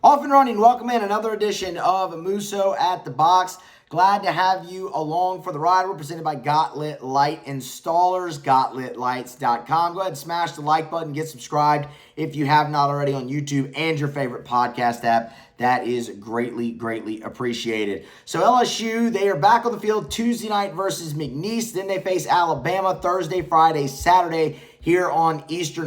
Off and running, welcome in another edition of Musso at the Box. Glad to have you along for the ride. We're presented by Gotlit Light Installers, gotlitlights.com. Go ahead and smash the like button, get subscribed if you have not already on YouTube and your favorite podcast app. That is greatly, greatly appreciated. So LSU, they are back on the field Tuesday night versus McNeese. Then they face Alabama Thursday, Friday, Saturday here on Easter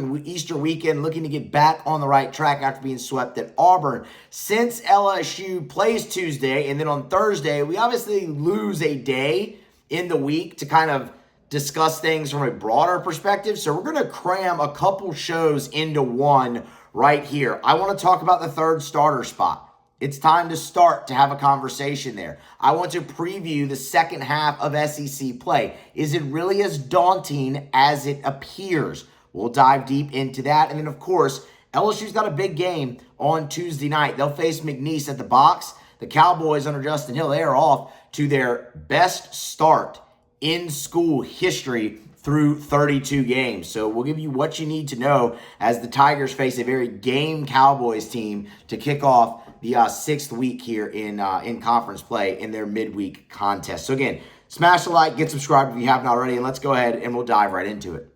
weekend, looking to get back on the right track after being swept at Auburn. Since LSU plays Tuesday and then on Thursday, we obviously lose a day in the week to kind of discuss things from a broader perspective. So we're going to cram a couple shows into one right here. I want to talk about the third starter spot. It's time to start to have a conversation there. I want to preview the second half of SEC play. Is it really as daunting as it appears? We'll dive deep into that. And then, of course, LSU's got a big game on Tuesday night. They'll face McNeese at the Box. The Cowboys under Justin Hill, they are off to their best start in school history through 32 games. So we'll give you what you need to know as the Tigers face a very game Cowboys team to kick off the sixth week here in conference play in their midweek contest. So again, smash the like, get subscribed if you haven't already, and let's go ahead and we'll dive right into it.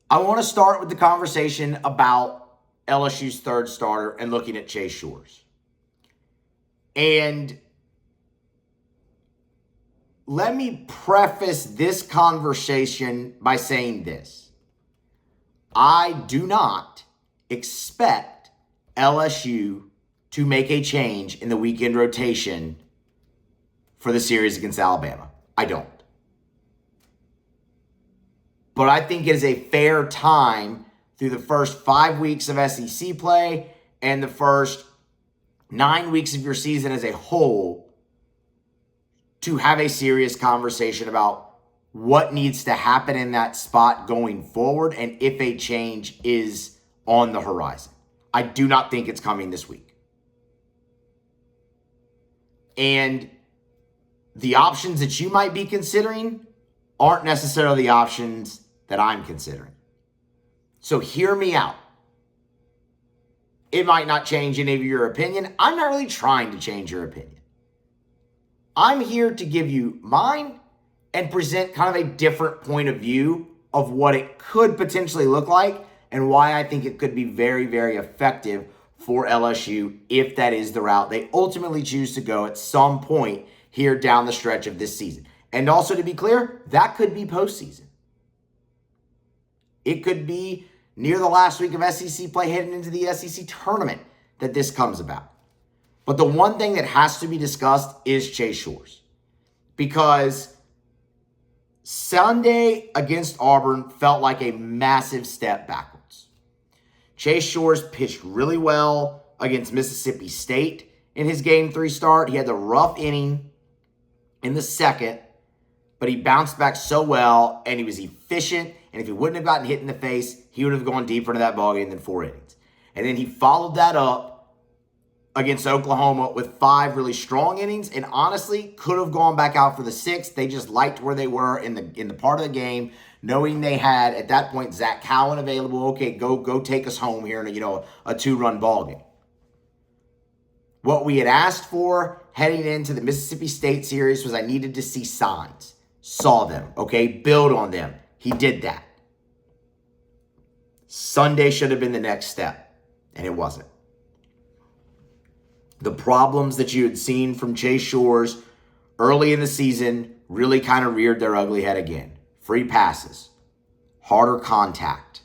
I want to start with the conversation about LSU's third starter and looking at Chase Shores. And let me preface this conversation by saying this. I do not expect LSU to make a change in the weekend rotation for the series against Alabama. I don't. But I think it is a fair time through the first 5 weeks of SEC play and the first 9 weeks of your season as a whole to have a serious conversation about what needs to happen in that spot going forward and if a change is on the horizon. I do not think it's coming this week. And the options that you might be considering aren't necessarily the options that I'm considering. So hear me out. It might not change any of your opinion. I'm not really trying to change your opinion. I'm here to give you mine and present kind of a different point of view of what it could potentially look like and why I think it could be very, very effective for LSU if that is the route they ultimately choose to go at some point here down the stretch of this season. And also, to be clear, that could be postseason. It could be near the last week of SEC play heading into the SEC tournament that this comes about. But the one thing that has to be discussed is Chase Shores. Because Sunday against Auburn felt like a massive step backwards. Chase Shores pitched really well against Mississippi State in his Game 3 start. He had the rough inning in the second, but he bounced back so well, and he was efficient, and if he wouldn't have gotten hit in the face, he would have gone deeper into that ballgame than 4 innings. And then he followed that up against Oklahoma with 5 really strong innings, and honestly could have gone back out for the 6th. They just liked where they were in the part of the game, knowing they had at that point Zach Cowan available. Okay, go take us home here in a 2-run ball game. What we had asked for heading into the Mississippi State series was I needed to see signs. Saw them, okay? Build on them. He did that. Sunday should have been the next step, and it wasn't. The problems that you had seen from Chase Shores early in the season really kind of reared their ugly head again. Free passes, harder contact.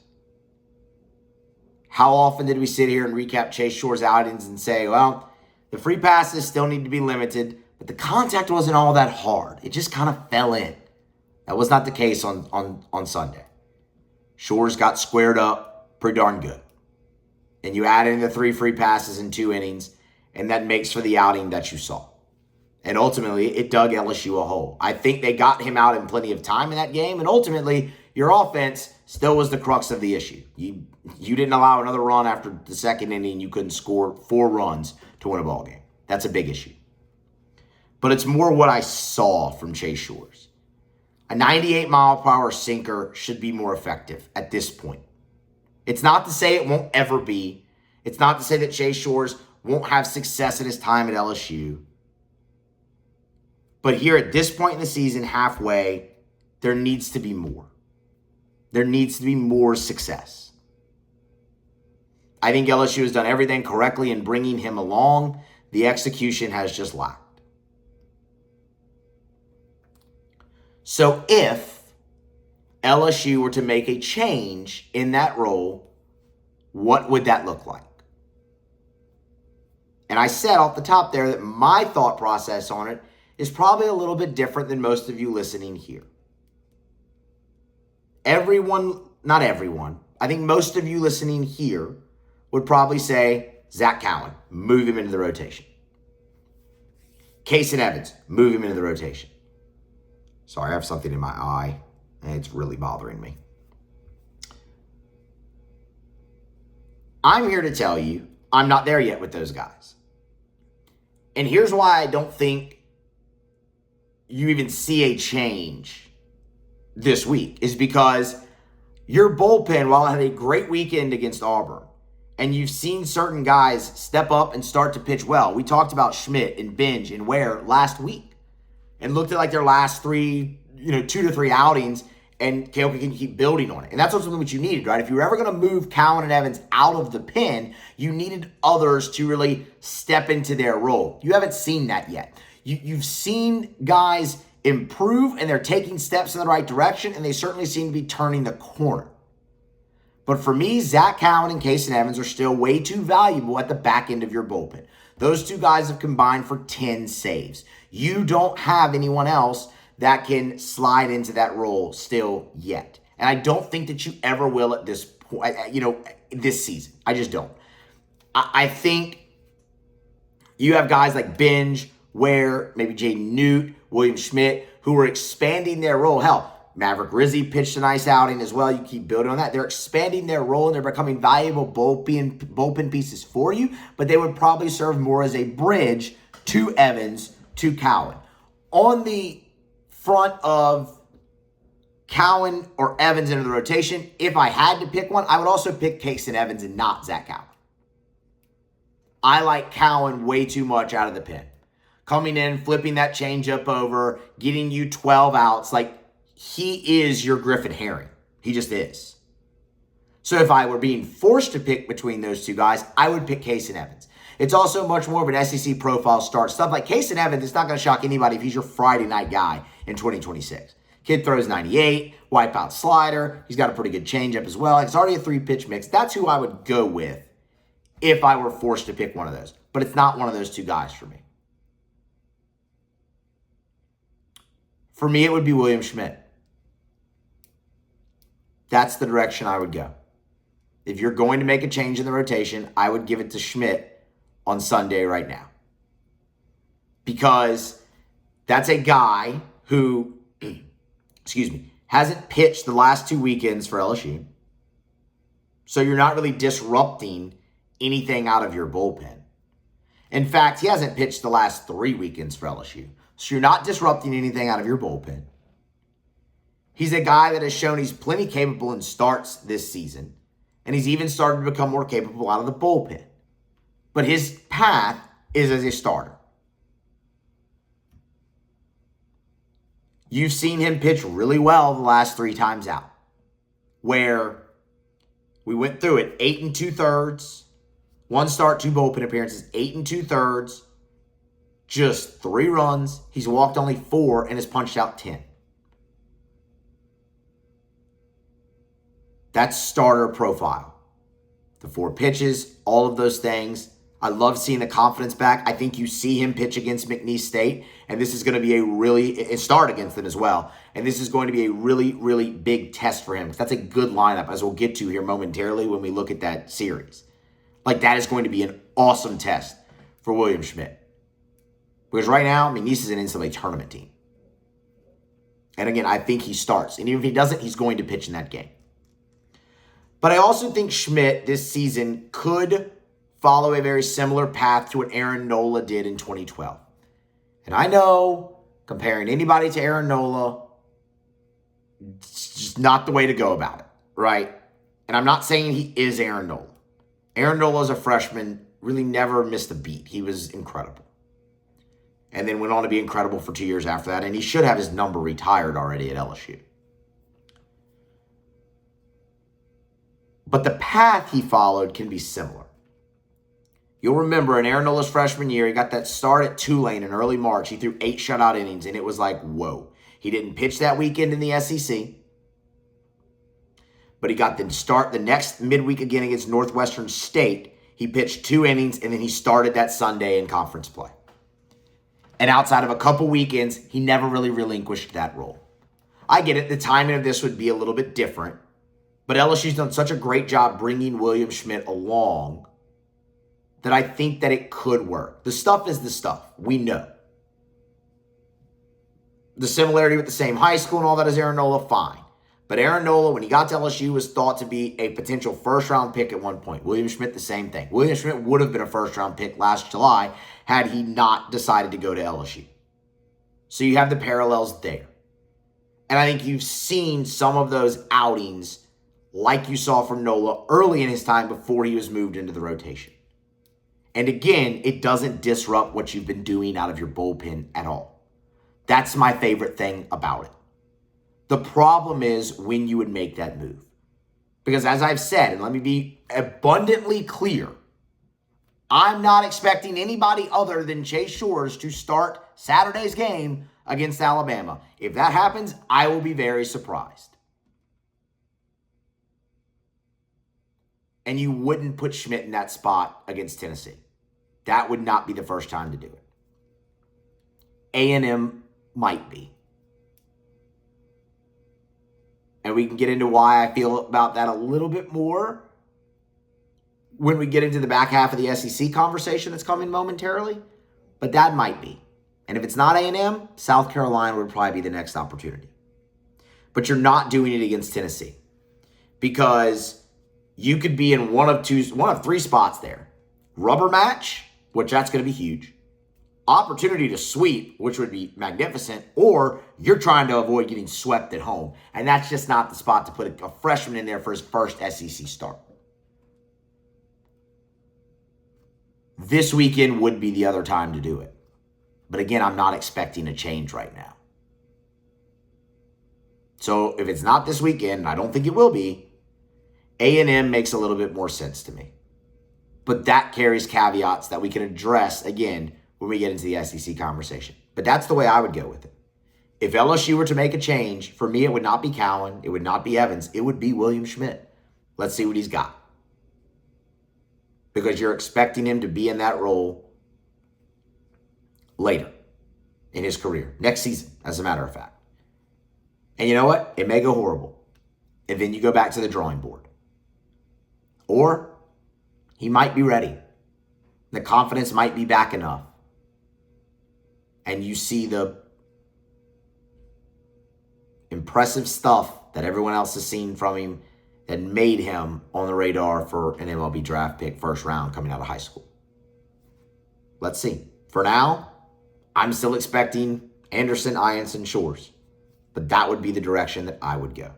How often did we sit here and recap Chase Shores' outings and say, well, the free passes still need to be limited, but the contact wasn't all that hard. It just kind of fell in. That was not the case on Sunday. Shores got squared up pretty darn good. And you add in the 3 free passes in 2 innings, and that makes for the outing that you saw. And ultimately, it dug LSU a hole. I think they got him out in plenty of time in that game, and ultimately, your offense still was the crux of the issue. You didn't allow another run after the second inning. You couldn't score 4 runs to win a ball game. That's a big issue. But it's more what I saw from Chase Shores. A 98-mile-per-hour sinker should be more effective at this point. It's not to say it won't ever be. It's not to say that Chase Shores won't have success at his time at LSU. But here at this point in the season, halfway, there needs to be more. There needs to be more success. I think LSU has done everything correctly in bringing him along. The execution has just lacked. So if LSU were to make a change in that role, what would that look like? And I said off the top there that my thought process on it is probably a little bit different than most of you listening here. Not everyone, I think most of you listening here would probably say, Zach Cowan, move him into the rotation. Kason Evans, move him into the rotation. Sorry, I have something in my eye, and it's really bothering me. I'm here to tell you, I'm not there yet with those guys. And here's why I don't think you even see a change this week, is because your bullpen, while it had a great weekend against Auburn, and you've seen certain guys step up and start to pitch well. We talked about Schmidt and Binge and Ware last week and looked at like their last 2 to 3 outings, and Keoka can keep building on it. And that's something what you needed, right? If you were ever going to move Cowan and Evans out of the pen, you needed others to really step into their role. You haven't seen that yet. You've seen guys improve, and they're taking steps in the right direction, and they certainly seem to be turning the corner. But for me, Zach Cowan and Kason Evans are still way too valuable at the back end of your bullpen. Those two guys have combined for 10 saves. You don't have anyone else that can slide into that role still yet. And I don't think that you ever will at this point, this season. I just don't. I think you have guys like Binge, Ware, maybe Jaden Newt, William Schmidt, who are expanding their role. Hell, Maverick Rizzi pitched a nice outing as well. You keep building on that. They're expanding their role, and they're becoming valuable bullpen pieces for you, but they would probably serve more as a bridge to Evans, to Cowan. On the front of Cowan or Evans into the rotation, if I had to pick one, I would also pick Kason Evans and not Zach Cowan. I like Cowan way too much out of the pen. Coming in, flipping that changeup over, getting you 12 outs, he is your Griffin Herring. He just is. So if I were being forced to pick between those two guys, I would pick Kason Evans. It's also much more of an SEC profile start. Stuff like Kason Evans, it's not going to shock anybody if he's your Friday night guy in 2026. Kid throws 98, wipeout slider. He's got a pretty good changeup as well. It's already a 3-pitch mix. That's who I would go with if I were forced to pick one of those. But it's not one of those two guys for me. For me, it would be William Schmidt. That's the direction I would go. If you're going to make a change in the rotation, I would give it to Schmidt on Sunday right now. Because that's a guy who, hasn't pitched the last 2 weekends for LSU. So you're not really disrupting anything out of your bullpen. In fact, he hasn't pitched the last 3 weekends for LSU. So you're not disrupting anything out of your bullpen. He's a guy that has shown he's plenty capable in starts this season. And he's even started to become more capable out of the bullpen. But his path is as a starter. You've seen him pitch really well the last 3 times out. Where we went through it, 8 2/3, 1 start, 2 bullpen appearances, 8 2/3, just 3 runs. He's walked only 4 and has punched out 10. That's starter profile. The 4 pitches, all of those things. I love seeing the confidence back. I think you see him pitch against McNeese State, and this is going to be it start against them as well. And this is going to be a really, really big test for him, because that's a good lineup, as we'll get to here momentarily when we look at that series. That is going to be an awesome test for William Schmidt. Because right now, McNeese is an NCAA tournament team. And again, I think he starts. And even if he doesn't, he's going to pitch in that game. But I also think Schmidt this season could follow a very similar path to what Aaron Nola did in 2012. And I know, comparing anybody to Aaron Nola, it's just not the way to go about it, right? And I'm not saying he is Aaron Nola. Aaron Nola as a freshman really never missed a beat. He was incredible. And then went on to be incredible for 2 years after that, and he should have his number retired already at LSU. But the path he followed can be similar. You'll remember in Aaron Nola's freshman year, he got that start at Tulane in early March. He threw 8 shutout innings, and it was like, whoa. He didn't pitch that weekend in the SEC, but he got the start the next midweek again against Northwestern State. He pitched 2 innings, and then he started that Sunday in conference play. And outside of a couple weekends, he never really relinquished that role. I get it. The timing of this would be a little bit different, but LSU's done such a great job bringing William Schmidt along that I think that it could work. The stuff is the stuff. We know. The similarity with the same high school and all that is Aaron Nola, fine. But Aaron Nola, when he got to LSU, was thought to be a potential first-round pick at one point. William Schmidt, the same thing. William Schmidt would have been a first-round pick last July had he not decided to go to LSU. So you have the parallels there. And I think you've seen some of those outings like you saw from Nola early in his time before he was moved into the rotation. And again, it doesn't disrupt what you've been doing out of your bullpen at all. That's my favorite thing about it. The problem is when you would make that move. Because as I've said, and let me be abundantly clear, I'm not expecting anybody other than Chase Shores to start Saturday's game against Alabama. If that happens, I will be very surprised. And you wouldn't put Schmidt in that spot against Tennessee. That would not be the first time to do it. A&M might be. And we can get into why I feel about that a little bit more when we get into the back half of the SEC conversation that's coming momentarily. But that might be. And if it's not A&M, South Carolina would probably be the next opportunity. But you're not doing it against Tennessee. Because you could be in one of 3 spots there. Rubber match, which that's going to be huge. Opportunity to sweep, which would be magnificent, or you're trying to avoid getting swept at home. And that's just not the spot to put a freshman in there for his first SEC start. This weekend would be the other time to do it. But again, I'm not expecting a change right now. So if it's not this weekend, and I don't think it will be, A&M makes a little bit more sense to me. But that carries caveats that we can address, again, when we get into the SEC conversation. But that's the way I would go with it. If LSU were to make a change, for me, it would not be Cowan. It would not be Evans. It would be William Schmidt. Let's see what he's got. Because you're expecting him to be in that role later in his career. Next season, as a matter of fact. And you know what? It may go horrible. And then you go back to the drawing board. Or he might be ready. The confidence might be back enough. And you see the impressive stuff that everyone else has seen from him that made him on the radar for an MLB draft pick, first round, coming out of high school. Let's see. For now, I'm still expecting Anderson, Ianson, Shores. But that would be the direction that I would go.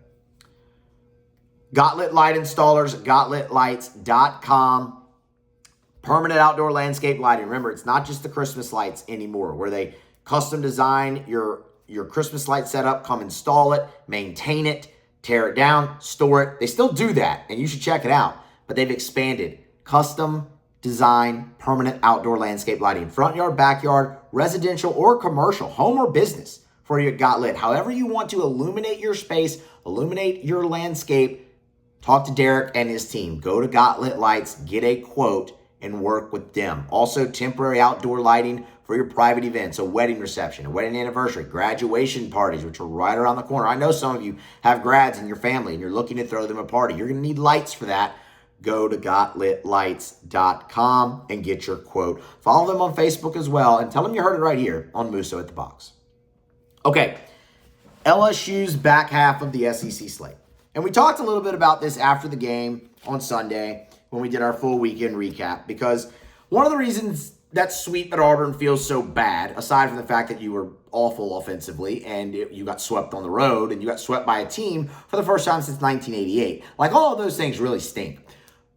Gauntlet Light Installers, gauntletlights.com. Permanent outdoor landscape lighting. Remember, it's not just the Christmas lights anymore, where they custom design your Christmas light setup, come install it, maintain it, tear it down, store it. They still do that, and you should check it out. But they've expanded. Custom design, permanent outdoor landscape lighting. Front yard, backyard, residential or commercial, home or business for you at Gauntlet. However you want to illuminate your space, illuminate your landscape, talk to Derek and his team. Go to Gauntlet Lights, get a quote, and work with them. Also, temporary outdoor lighting for your private events, a wedding reception, a wedding anniversary, graduation parties, which are right around the corner. I know some of you have grads in your family and you're looking to throw them a party. You're going to need lights for that. Go to gauntletlights.com and get your quote. Follow them on Facebook as well and tell them you heard it right here on Musso at the Box. Okay, LSU's back half of the SEC slate. And we talked a little bit about this after the game on Sunday when we did our full weekend recap, because one of the reasons that sweep at Auburn feels so bad, aside from the fact that you were awful offensively and you got swept on the road and you got swept by a team for the first time since 1988. Like, all of those things really stink.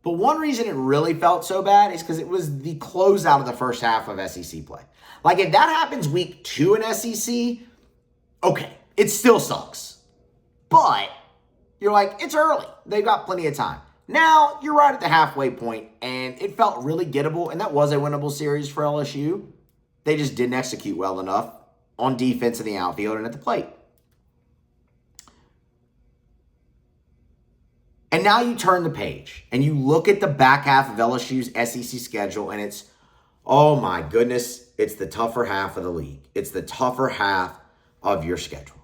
But one reason it really felt so bad is because it was the closeout of the first half of SEC play. Like, if that happens week 2 in SEC, okay, it still sucks. But you're like, it's early. They've got plenty of time. Now, you're right at the halfway point, and it felt really gettable, and that was a winnable series for LSU. They just didn't execute well enough on defense in the outfield and at the plate. And now you turn the page, and you look at the back half of LSU's SEC schedule, and it's, oh my goodness, it's the tougher half of the league. It's the tougher half of your schedule.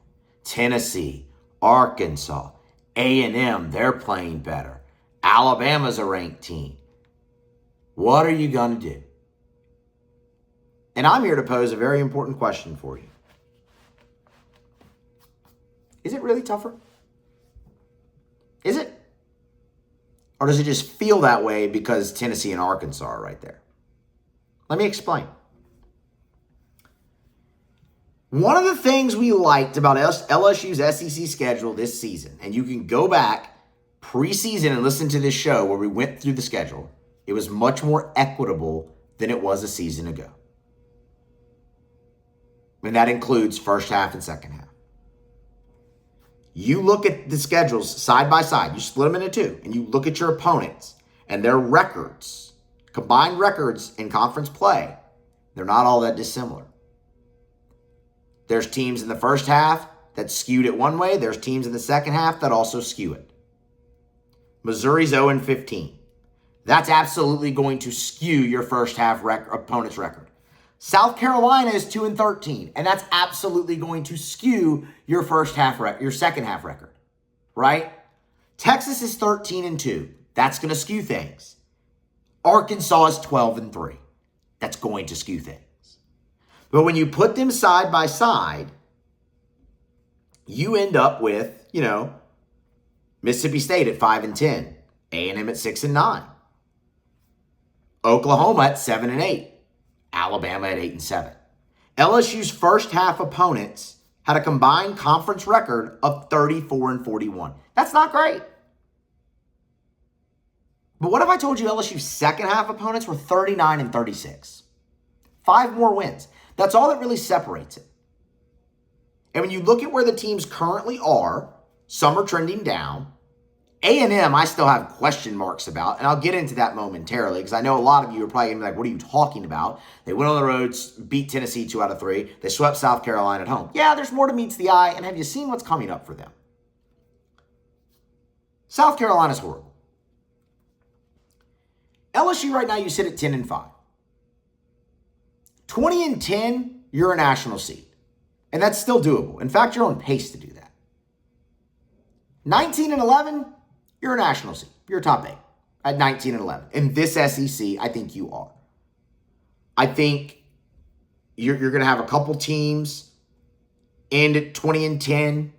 Tennessee, Arkansas, A&M, they're playing better. Alabama's a ranked team. What are you going to do? And I'm here to pose a very important question for you. Is it really tougher? Is it? Or does it just feel that way because Tennessee and Arkansas are right there? Let me explain. One of the things we liked about LSU's SEC schedule this season, and you can go back preseason and listen to this show where we went through the schedule, it was much more equitable than it was a season ago. And that includes first half and second half. You look at the schedules side by side, you split them into two, and you look at your opponents and their records, combined records in conference play, they're not all that dissimilar. There's teams in the first half that skewed it one way. There's teams in the second half that also skew it. Missouri's 0-15. That's absolutely going to skew your first half opponent's record. South Carolina is 2-13, and that's absolutely going to skew your your second half record, right? Texas is 13-2. That's going to skew things. Arkansas is 12-3. That's going to skew things. But when you put them side by side, you end up with, Mississippi State at 5-10, A&M at 6-9, Oklahoma at 7-8. Alabama at 8-7. LSU's first half opponents had a combined conference record of 34-41. That's not great. But what if I told you LSU's second half opponents were 39-36? 5 more wins. That's all that really separates it. And when you look at where the teams currently are, some are trending down. A&M, I still have question marks about, and I'll get into that momentarily because I know a lot of you are probably going to be like, what are you talking about? They went on the road, beat Tennessee 2 out of 3. They swept South Carolina at home. Yeah, there's more to meets the eye, and have you seen what's coming up for them? South Carolina's horrible. LSU right now, you sit at 10-5. 20-10, you're a national seed, and that's still doable. In fact, you're on pace to do that. 19-11, you're a national seed. You're top 8 at 19-11. In this SEC, I think you are. I think you're going to have a couple teams end at 20-10,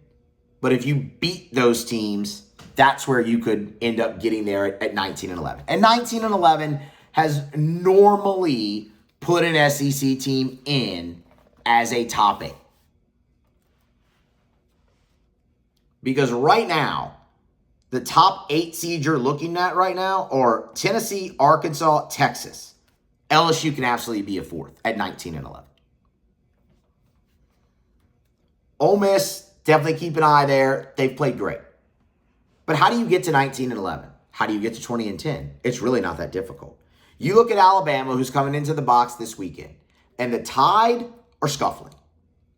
but if you beat those teams, that's where you could end up getting there at 19-11. And 19-11 has normally put an SEC team in as a top 8. Because right now, the top 8 seeds you're looking at right now are Tennessee, Arkansas, Texas. LSU can absolutely be a 4th at 19-11. Ole Miss, definitely keep an eye there. They've played great. But how do you get to 19-11? How do you get to 20-10? It's really not that difficult. You look at Alabama, who's coming into the box this weekend, and the Tide are scuffling.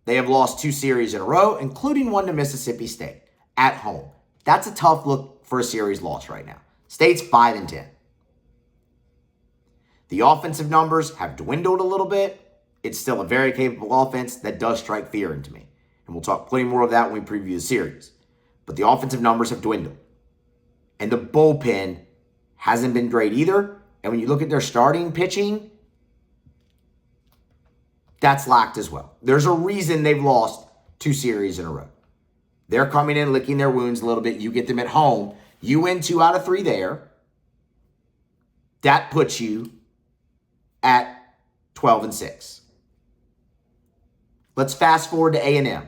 They have lost 2 series in a row, including one to Mississippi State at home. That's a tough look for a series loss right now. State's 5-10. The offensive numbers have dwindled a little bit. It's still a very capable offense that does strike fear into me. And we'll talk plenty more of that when we preview the series. But the offensive numbers have dwindled. And the bullpen hasn't been great either. And when you look at their starting pitching, that's lacked as well. There's a reason they've lost 2 series in a row. They're coming in, licking their wounds a little bit. You get them at home. You win 2 out of 3 there. That puts you at 12-6. Let's fast forward to A&M.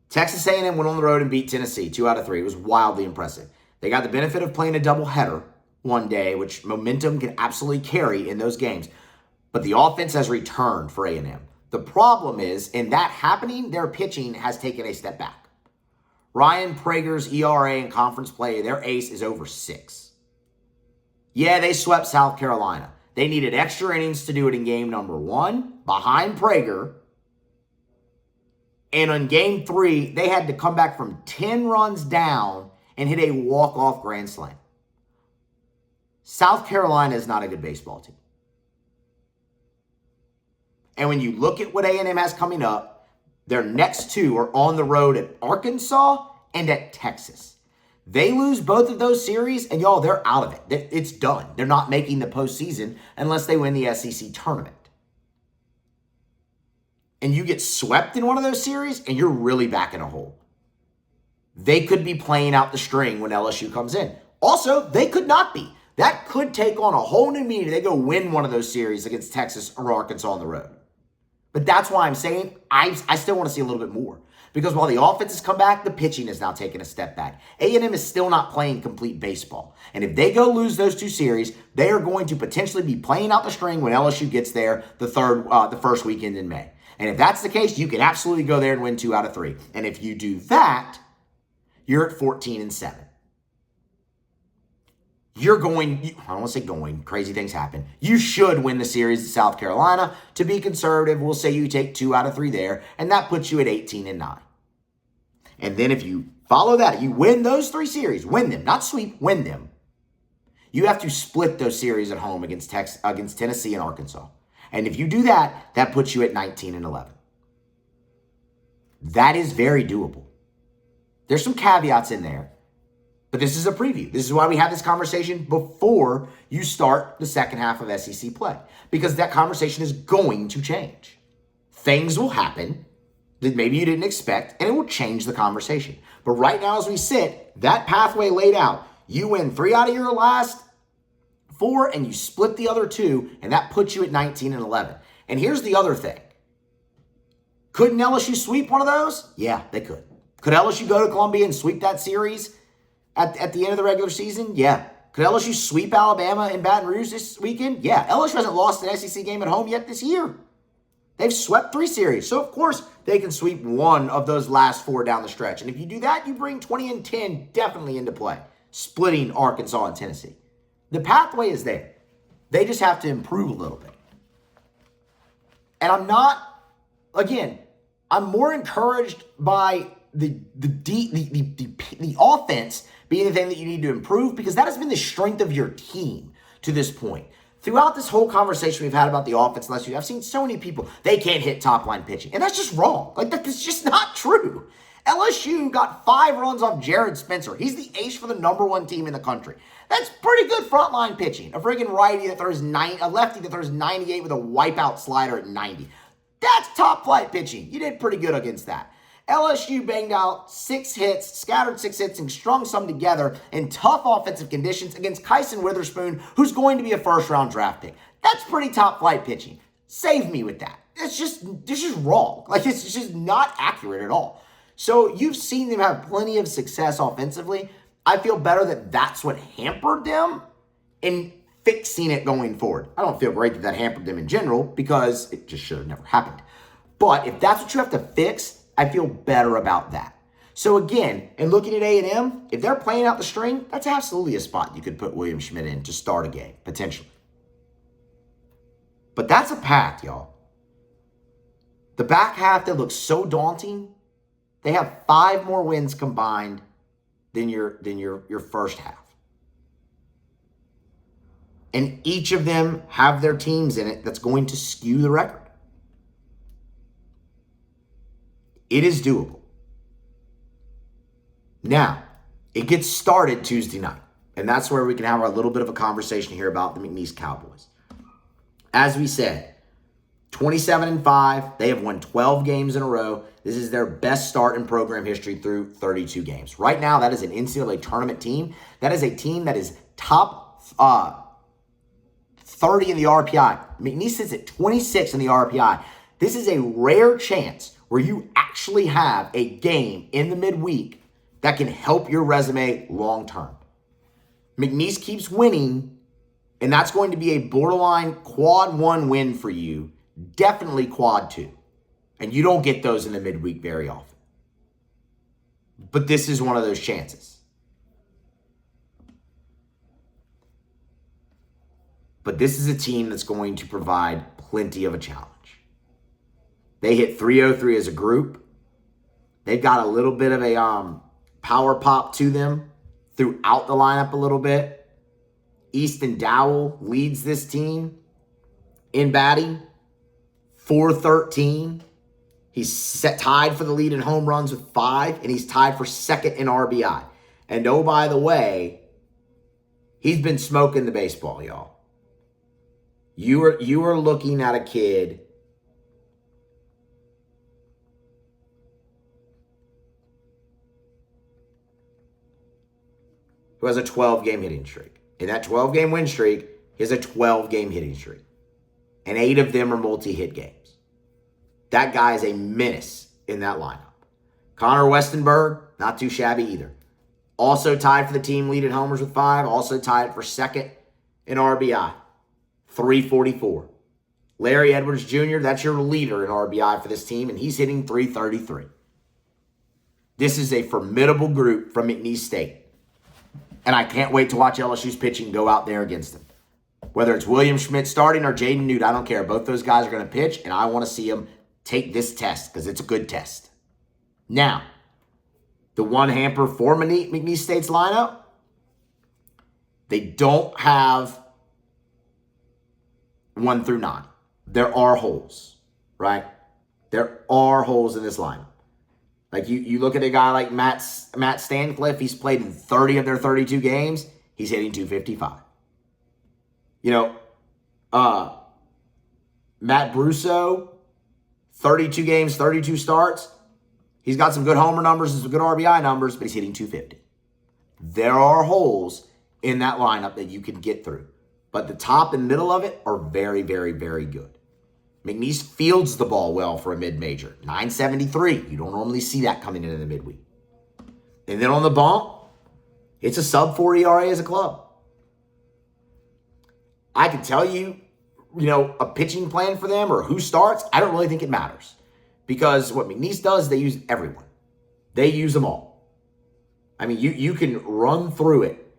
Texas A&M went on the road and beat Tennessee 2 out of 3. It was wildly impressive. They got the benefit of playing a doubleheader one day, which momentum can absolutely carry in those games. But the offense has returned for A&M. The problem is, in that happening, their pitching has taken a step back. Ryan Prager's ERA in conference play, their ace is over 6. Yeah, they swept South Carolina. They needed extra innings to do it in game number 1 behind Prager. And on game 3, they had to come back from 10 runs down and hit a walk-off grand slam. South Carolina is not a good baseball team. And when you look at what A&M has coming up, their next 2 are on the road at Arkansas and at Texas. They lose both of those series, and y'all, they're out of it. It's done. They're not making the postseason unless they win the SEC tournament. And you get swept in one of those series, and you're really back in a hole. They could be playing out the string when LSU comes in. Also, they could not be. That could take on a whole new meaning. They go win one of those series against Texas or Arkansas on the road. But that's why I'm saying I still want to see a little bit more. Because while the offense has come back, the pitching has now taken a step back. A&M is still not playing complete baseball. And if they go lose those 2 series, they are going to potentially be playing out the string when LSU gets there the first weekend in May. And if that's the case, you can absolutely go there and win 2 out of 3. And if you do that, you're at 14-7. You're going, I don't want to say going, crazy things happen. You should win the series at South Carolina. To be conservative, we'll say you take 2 out of 3 there, and that puts you at 18-9. And then if you follow that, you win those 3 series, win them, not sweep, win them. You have to split those series at home against Tennessee and Arkansas. And if you do that, that puts you at 19-11. That is very doable. There's some caveats in there. But this is a preview. This is why we have this conversation before you start the second half of SEC play. Because that conversation is going to change. Things will happen that maybe you didn't expect, and it will change the conversation. But right now as we sit, that pathway laid out, you win 3 out of your last 4, and you split the other 2, and that puts you at 19-11. And here's the other thing. Couldn't LSU sweep one of those? Yeah, they could. Could LSU go to Columbia and sweep that series at the end of the regular season? Yeah. Could LSU sweep Alabama in Baton Rouge this weekend? Yeah. LSU hasn't lost an SEC game at home yet this year. They've swept 3 series. So, of course, they can sweep one of those last 4 down the stretch. And if you do that, you bring 20-10 definitely into play, splitting Arkansas and Tennessee. The pathway is there. They just have to improve a little bit. And I'm more encouraged by the offense being the thing that you need to improve, because that has been the strength of your team to this point. Throughout this whole conversation we've had about the offense last year, I've seen so many people, they can't hit top-line pitching. And that's just wrong. That's just not true. LSU got 5 runs off Jared Spencer. He's the ace for the number 1 team in the country. That's pretty good frontline pitching. A friggin' righty that throws a lefty that throws 98 with a wipeout slider at 90. That's top-flight pitching. You did pretty good against that. LSU banged out 6 hits, scattered 6 hits, and strung some together in tough offensive conditions against Kyson Witherspoon, who's going to be a first-round draft pick. That's pretty top-flight pitching. Save me with that. This is wrong. It's just not accurate at all. So you've seen them have plenty of success offensively. I feel better that that's what hampered them in fixing it going forward. I don't feel great that hampered them in general, because it just should have never happened. But if that's what you have to fix, I feel better about that. So again, in looking at A&M, if they're playing out the string, that's absolutely a spot you could put William Schmidt in to start a game, potentially. But that's a path, y'all. The back half that looks so daunting, they have 5 more wins combined than your first half. And each of them have their teams in it that's going to skew the record. It is doable. Now, it gets started Tuesday night. And that's where we can have a little bit of a conversation here about the McNeese Cowboys. As we said, 27-5. They have won 12 games in a row. This is their best start in program history through 32 games. Right now, that is an NCAA tournament team. That is a team that is top 30 in the RPI. McNeese sits at 26 in the RPI. This is a rare chance where you actually have a game in the midweek that can help your resume long term. McNeese keeps winning, and that's going to be a borderline quad 1 win for you. Definitely quad 2. And you don't get those in the midweek very often. But this is one of those chances. But this is a team that's going to provide plenty of a challenge. They hit 303 as a group. They've got a little bit of a power pop to them throughout the lineup a little bit. Easton Dowell leads this team in batting, 413. He's tied for the lead in home runs with 5, and he's tied for second in RBI. And oh, by the way, he's been smoking the baseball, y'all. You are looking at a kid who has a 12-game hitting streak. In that 12-game win streak, he has a 12-game hitting streak. And 8 of them are multi-hit games. That guy is a menace in that lineup. Connor Westenberg, not too shabby either. Also tied for the team lead in homers with 5. Also tied for second in RBI, 344. Larry Edwards Jr., that's your leader in RBI for this team, and he's hitting 333. This is a formidable group from McNeese State. And I can't wait to watch LSU's pitching go out there against them. Whether it's William Schmidt starting or Jaden Newt, I don't care. Both those guys are going to pitch, and I want to see them take this test because it's a good test. Now, the one hamper for McNeese State's lineup, they don't have 1 through 9. There are holes, right? There are holes in this lineup. Like you look at a guy like Matt Stancliffe, he's played in 30 of their 32 games. He's hitting 255. Matt Musso, 32 games, 32 starts. He's got some good homer numbers and some good RBI numbers, but he's hitting 250. There are holes in that lineup that you can get through. But the top and middle of it are very, very, very good. McNeese fields the ball well for a mid-major. 973. You don't normally see that coming in the midweek. And then on the bump, it's a sub-4 ERA as a club. I can tell you, a pitching plan for them or who starts, I don't really think it matters. Because what McNeese does, they use everyone. They use them all. I mean, you can run through it.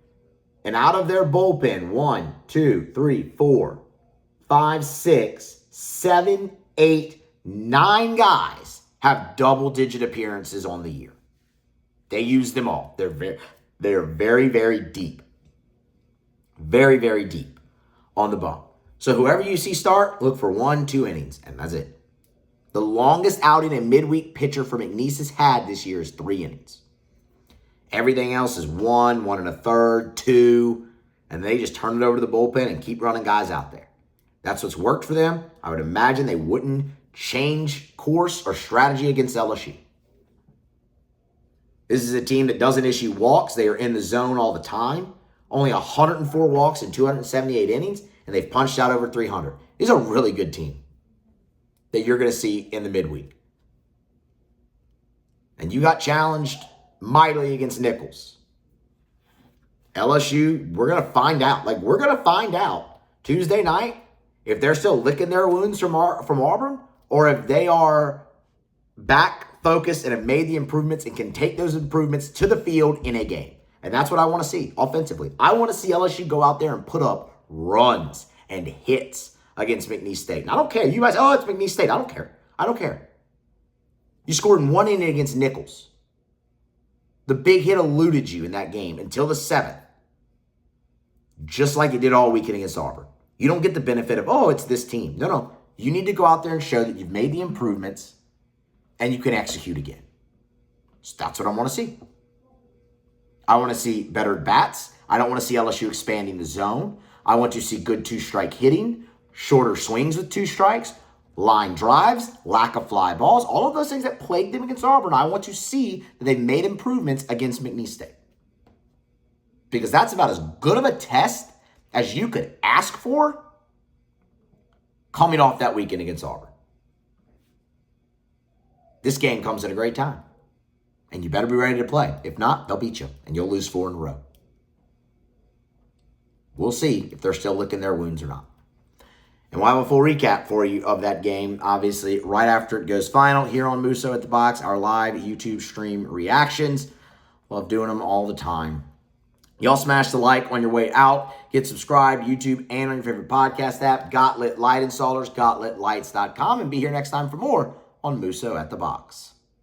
And out of their bullpen, 1, 2, 3, 4, 5, 6, 7, 8, 9 guys have double-digit appearances on the year. They use them all. They're very, very deep. Very, very deep on the bump. So whoever you see start, look for 1, 2 innings, and that's it. The longest outing a midweek pitcher for McNeese has had this year is 3 innings. Everything else is 1, 1 1/3, 2, and they just turn it over to the bullpen and keep running guys out there. That's what's worked for them. I would imagine they wouldn't change course or strategy against LSU. This is a team that doesn't issue walks. They are in the zone all the time. Only 104 walks in 278 innings, and they've punched out over 300. These are a really good team that you're going to see in the midweek. And you got challenged mightily against Nichols. LSU, we're going to find out. We're going to find out Tuesday night if they're still licking their wounds from Auburn or if they are back focused and have made the improvements and can take those improvements to the field in a game. And that's what I want to see offensively. I want to see LSU go out there and put up runs and hits against McNeese State. And I don't care. You guys, it's McNeese State. I don't care. I don't care. You scored in 1 inning against Nichols. The big hit eluded you in that game until the 7th. Just like it did all weekend against Auburn. You don't get the benefit of, it's this team. No. You need to go out there and show that you've made the improvements and you can execute again. So that's what I want to see. I want to see better bats. I don't want to see LSU expanding the zone. I want to see good 2-strike hitting, shorter swings with 2 strikes, line drives, lack of fly balls, all of those things that plagued them against Auburn. I want to see that they've made improvements against McNeese State. Because that's about as good of a test as you could ask for coming off that weekend against Auburn. This game comes at a great time. And you better be ready to play. If not, they'll beat you, and you'll lose 4 in a row. We'll see if they're still licking their wounds or not. And we'll have a full recap for you of that game, obviously, right after it goes final here on Musso at the Box, our live YouTube stream reactions. Love doing them all the time. Y'all smash the like on your way out. Get subscribed, YouTube, and on your favorite podcast app. Got Lit Light installers, GotLitLights.com. And be here next time for more on Musso at the Box.